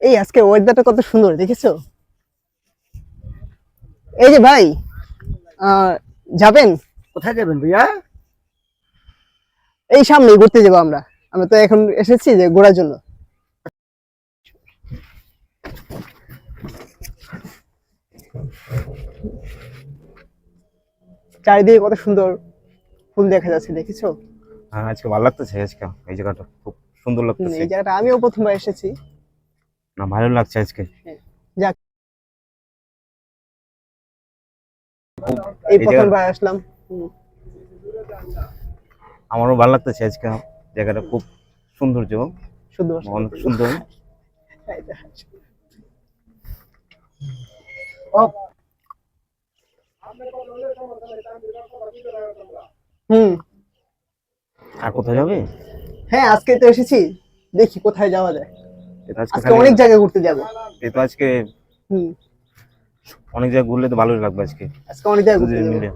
এই আজকে ওয়েদারটা কত সুন্দর দেখেছো? এই যে ভাই, যাবেন? কোথায় যাবেন ভাইয়া? এই সামনে ঘুরতে যাবো আমরা। আমরা তো এখন এসেছি যে ঘোরার জন্য। চারিদিকে কত সুন্দর ফুল দেখা যাচ্ছে, দেখেছো? হ্যাঁ, আজকে ভালো লাগতেছে। আজকে এই জায়গাটা খুব সুন্দর লাগতেছে। এই জায়গাটা আমিও প্রথমবার এসেছি। না, ভালো লাগছে আজকে। যাক, খুব এই এই জায়গা প্রথমবার আসলাম। আমারও ভালো লাগতেছে আজকে। জায়গাটা খুব সৌন্দর্য, শুধু অনেক সুন্দর। হুম। আর কোথায় যাবে? হ্যাঁ, আজকে তো এসেছি, দেখি কোথায় যাওয়া যায়। এটা আজকে অনেক জায়গায় ঘুরতে যাবো। এটা আজকে হুম। অনেক জায়গায় ঘুরলে তো ভালোই লাগবে আজকে। আজকে অনেক জায়গায় ঘুরতে দুজন যাবো। মিলে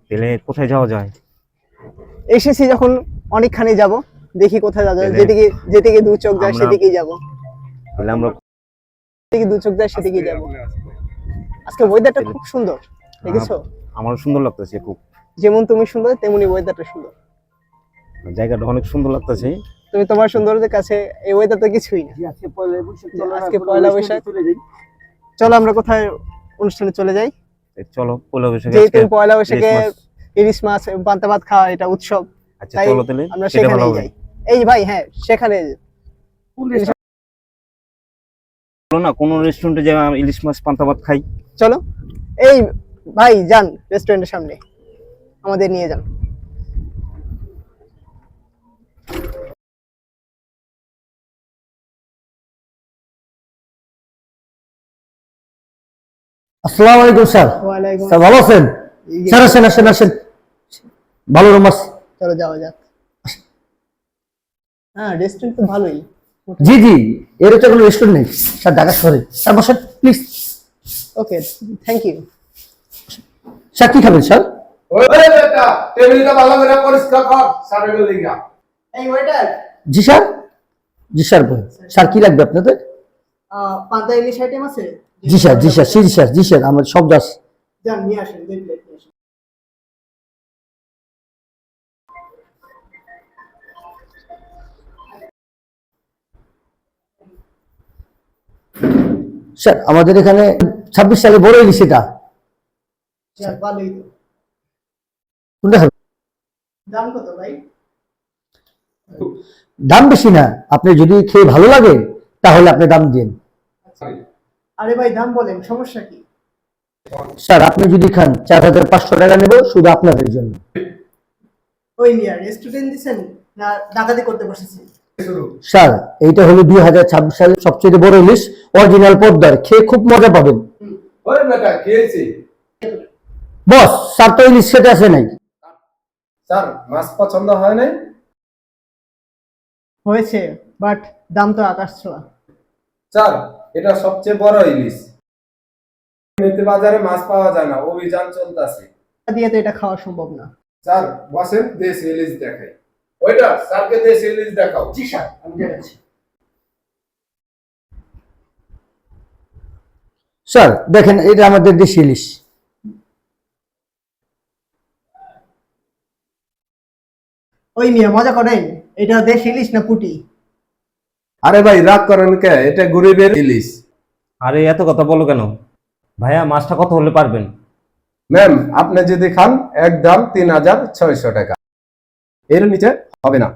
তাহলে কোথায় যাওয়া যায়? এসেছি যখন অনেকখানি যাব, দেখি কোথায় যাওয়া যায়। তাহলে যেদিকে যেদিকে দু চোখ যায় আমরা- সেদিকেই যাব। তাহলে আমরা যেদিকে দু চোখ যায় সেদিকেই যাব। আজকে ওয়েদারটা খুব সুন্দর, দেখেছো? আমারও সুন্দর লাগতেছে খুব। যেমন তুমি সুন্দর তেমনি ওয়েদারটা সুন্দর। জায়গাটা অনেক সুন্দর লাগতেছে। তুমি তোমার সৌন্দর্যের কাছে এই ওয়েদার তো কিছুই না। আজকে পয়লা বৈশাখ, চলো আজকে না, পয়লা কোনো বৈশাখ। রেস্টুরেন্টে চলে যাই। চলো আমরা কোথায় অনুষ্ঠানে চলে যাই। চলো পয়লা বৈশাখে যেহেতু আজকে পয়লা বৈশাখে ইলিশ মাছ। ইলিশ মাছ এবং পান্তা ভাত খাওয়া এটা উৎসব, আচ্ছা তাই চলো তাহলে আমরা সেটা ভালো সেখানেই হবে। যাই। এই ভাই, হ্যাঁ সেখানে কোন রেস্টুরেন্ট? চলো না কোন রেস্টুরেন্টে যাই, ইলিশ মাছ পান্তা ভাত খাই। চলো। এই ভাই, যান রেস্টুরেন্টের সামনে, আমাদের নিয়ে যান। আসসালামু আলাইকুম স্যার। ওয়ালাইকুম স্যার ভালো আছেন? স্যার আসেন আসেন আসেন, ভালো রুম আছে। চলো যাওয়া যাক। হ্যাঁ, রেস্টুরেন্ট তো ভালোই। জি জি, এর তো কোনো রেস্টুরেন্ট নেই স্যার ঢাকা শহরে। স্যার বসেন please. Okay, thank you. Sir কি খাবেন স্যার? ওরে বেটা, টেবিলটা ভালো করে পরিষ্কার কর, সারের লিগা। এই ওয়েটার, জি স্যার। জি স্যার বলুন। স্যার কি লাগবে আপনাদের? পান্তা ইলিশ আইটেম আছে? জি স্যার জি স্যার জি স্যার জি স্যার, আমার সব দাস। যান নিয়ে আসেন, 2 প্লেট নিয়ে আসেন। স্যার আমাদের এখানে 26 সালে বড় ইলিশ এটা। যাক, ভালোই তো। কোনটা খাবেন? দাম কত ভাই? দাম বেশি না, আপনি যদি খেয়ে ভালো লাগে তাহলে আপনি দাম দিন। আরে ভাই, দাম বলেন, সমস্যা কি? স্যার আপনি যদি খান 4500 টাকা নেব শুধু আপনাদের জন্য। ওই মিয়া, রেস্টুরেন্ট দিছেন না ডাকাতি করতে বসেছেন? স্যার এইটা হলো 2026 সালের সবচেয়ে বড় ইলিশ, অরিজিনাল পদ্মার, খেয়ে খুব মজা পাবেন। ওরে বেটা, কি হয়েছে? বস স্যার তো ইলিশ খেতে আসে নাই। স্যার, মাছ পছন্দ হয় নাই? হয়েছে, বাট দাম তো আকাশ ছোঁয়া। স্যার, এটা সবচেয়ে বড় ইলিশ। এমনিতে বাজারে মাছ পাওয়া যায় না, অভিযান চলতেছে। দিয়ে তো এটা খাওয়া সম্ভব না। স্যার, বসেন, দেশি ইলিশ দেখাই। ওইটা স্যারকে দেশি ইলিশ দেখাও। জি স্যার, আমি দেখাচ্ছি। স্যার দেখেন এটা আমাদের দেশি ইলিশ। ওই মিয়া, মজা করেন? এটা দেশি ইলিশ না পুটি? আরে ভাই, রাগ করেন কে? এটা গরিবের ইলিশ। আরে এত কথা বলো কেন? ভাইয়া মাছটা কত হলে পারবেন? ম্যাম, আপনি যদি খান একদম 3600 টাকা, এর নিচে হবে না।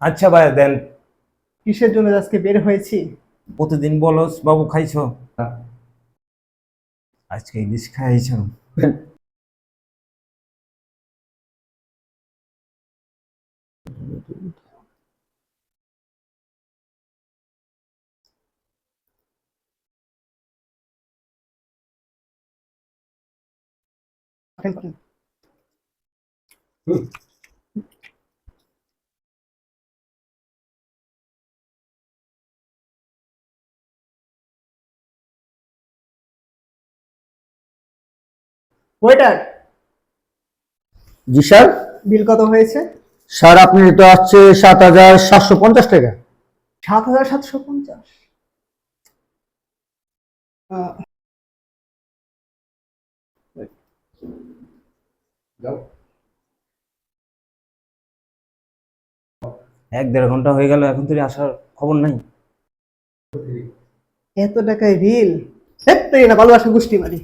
আচ্ছা ভাইয়া দেন। কিসের জন্য আজকে বের হয়েছি? প্রতিদিন বলো বাবু খাইছো, আজকে ইলিশ খাইছো। ওয়েটার, জি স্যার। বিল কত হয়েছে? স্যার আপনি তো আসছে 7750 টাকা। 7,750। যাও। 1-1.5 ঘন্টা হয়ে গেল, এখন তুই আসার খবর নাই। এত টাকায় বিল? হেট, তুই না ভালোবাসা গোষ্ঠী মারি।